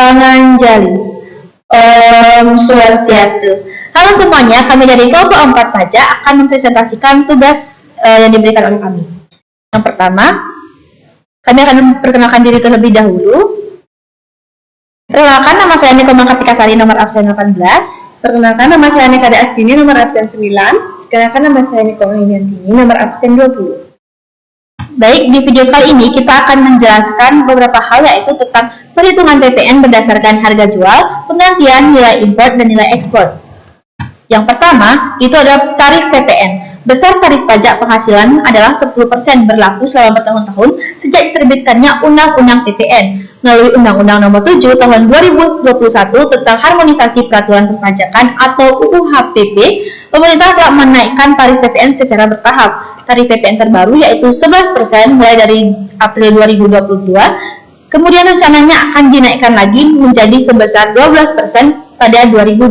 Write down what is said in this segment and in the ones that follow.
Panganjali. Om Swastiastu. Halo semuanya, kami dari kelompok 4 pajak akan mempresentasikan tugas yang diberikan oleh kami. Yang pertama, kami akan memperkenalkan diri terlebih dahulu. Perkenalkan, nama saya Niko Mangkartika Sari, nomor absen 18. Perkenalkan, nama saya Nikade Astini, nomor absen 9. Perkenalkan, nama saya Niko Mangkartika, nomor absen 20. Baik, di video kali ini kita akan menjelaskan beberapa hal, yaitu tentang perhitungan PPN berdasarkan harga jual, penggantian nilai impor dan nilai ekspor. Yang pertama, itu adalah tarif PPN. Besar tarif pajak penghasilan adalah 10% berlaku selama bertahun-tahun sejak diterbitkannya Undang-Undang PPN. Melalui Undang-Undang Nomor 7 Tahun 2021 tentang Harmonisasi Peraturan Perpajakan atau UU HPP, pemerintah telah menaikkan tarif PPN secara bertahap. Tarif PPN terbaru yaitu 11% mulai dari April 2022, kemudian rencananya akan dinaikkan lagi menjadi sebesar 12% pada 2025.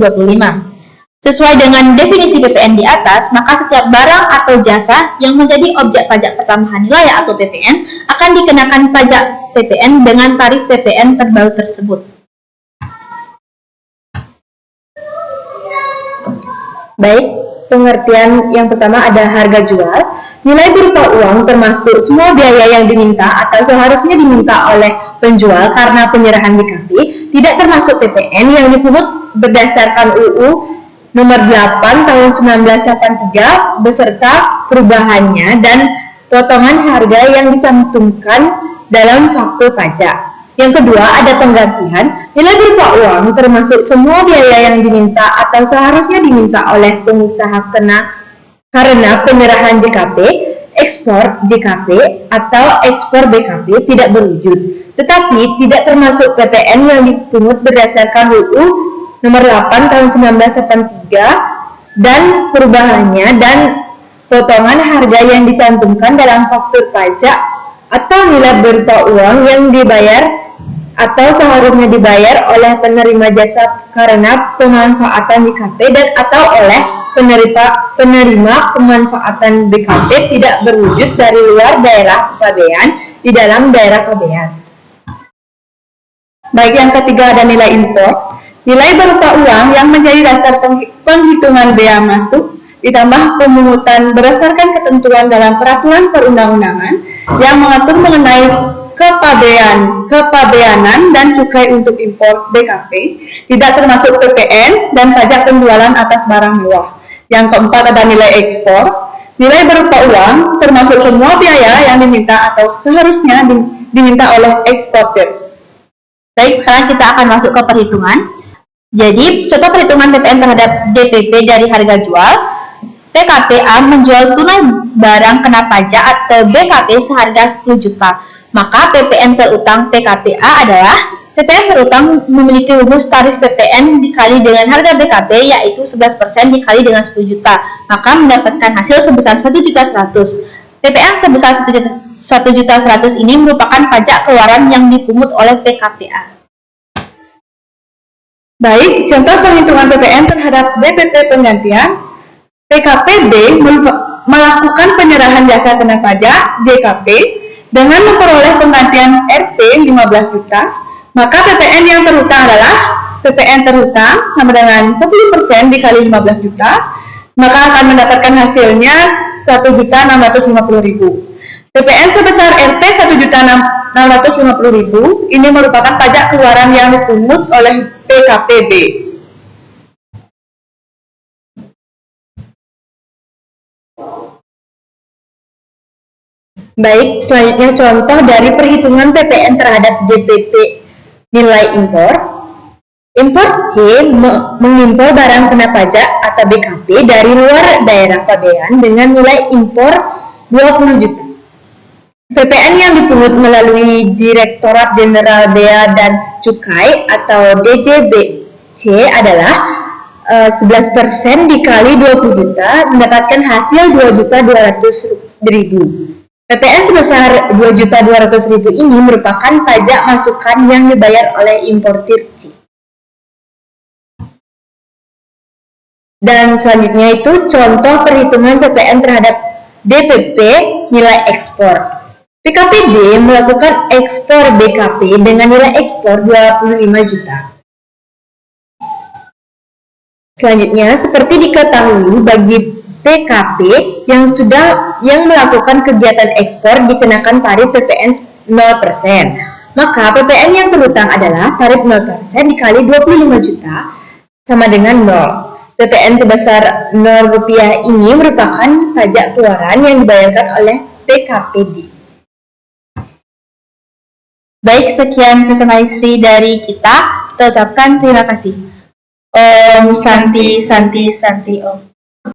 Sesuai dengan definisi PPN di atas, maka setiap barang atau jasa yang menjadi objek pajak pertambahan nilai atau PPN akan dikenakan pajak PPN dengan tarif PPN terbaru tersebut. Baik, pengertian yang pertama ada harga jual. Nilai berupa uang termasuk semua biaya yang diminta atau seharusnya diminta oleh penjual karena penyerahan JKP, tidak termasuk PPN yang dipungut berdasarkan UU Nomor 8 Tahun 1983 beserta perubahannya dan potongan harga yang dicantumkan dalam faktur pajak. Yang kedua ada penggantian. Nilai berupa uang termasuk semua biaya yang diminta atau seharusnya diminta oleh pengusaha karena penyerahan JKP, ekspor JKP atau ekspor BKP tidak berwujud, tetapi tidak termasuk PPN yang dipungut berdasarkan UU Nomor 8 Tahun 1983 dan perubahannya dan potongan harga yang dicantumkan dalam faktur pajak atau nilai berupa uang yang dibayar atau seharusnya dibayar oleh penerima jasa karena pemanfaatan JKP dan atau oleh penerima pemanfaatan BKP tidak berwujud dari luar daerah pabean di dalam daerah pabean. Baik, yang ketiga ada nilai impor. Nilai berupa uang yang menjadi dasar penghitungan bea masuk ditambah pemungutan berdasarkan ketentuan dalam peraturan perundang-undangan yang mengatur mengenai kepabeanan dan cukai untuk impor BKP, tidak termasuk PPN dan pajak penjualan atas barang mewah. Yang keempat ada nilai ekspor. Nilai berupa uang termasuk semua biaya yang diminta atau seharusnya diminta oleh eksportir. Baik, sekarang kita akan masuk ke perhitungan. Jadi, contoh perhitungan PPN terhadap DPP dari harga jual. PKPA menjual tunai barang kena pajak atau BKP seharga 10 juta. Maka PPN terutang PKPA adalah PPN terutang memiliki rumus tarif PPN dikali dengan harga BKP yaitu 11% dikali dengan 10 juta. Maka mendapatkan hasil sebesar 1.100.000. PPN sebesar 1.100.000 ini merupakan pajak keluaran yang dipungut oleh PKPA. Baik, contoh penghitungan PPN terhadap DPP penggantian. PKPB melakukan penyerahan jasa kena pajak JKP dengan memperoleh penggantian RP 15 juta, maka PPN yang terhutang adalah PPN terhutang sama dengan 10% dikali 15 juta, maka akan mendapatkan hasilnya 1.650.000. PPN sebesar RP 1.650.000 ini merupakan pajak keluaran yang dipungut oleh PKPB. Baik, selanjutnya contoh dari perhitungan PPN terhadap DPP nilai impor. Impor C mengimpor barang kena pajak atau BKP dari luar daerah pabean dengan nilai impor 20 juta. PPN yang dipungut melalui Direktorat Jenderal Bea dan Cukai atau DJBC adalah 11% dikali 20 juta mendapatkan hasil 2.200.000. PPN sebesar 2.200.000 ini merupakan pajak masukan yang dibayar oleh importir C. Dan selanjutnya itu contoh perhitungan PPN terhadap DPP nilai ekspor. PKPD melakukan ekspor BKP dengan nilai ekspor 25 juta. Selanjutnya, seperti diketahui bagi PKP yang melakukan kegiatan ekspor dikenakan tarif PPN 0%. Maka PPN yang terhutang adalah tarif 0% dikali 25 juta sama dengan 0. PPN sebesar Rp0 ini merupakan pajak keluaran yang dibayarkan oleh PKPD. Baik, sekian presentasi dari kita ucapkan terima kasih. Om Santi Santi Santi Om.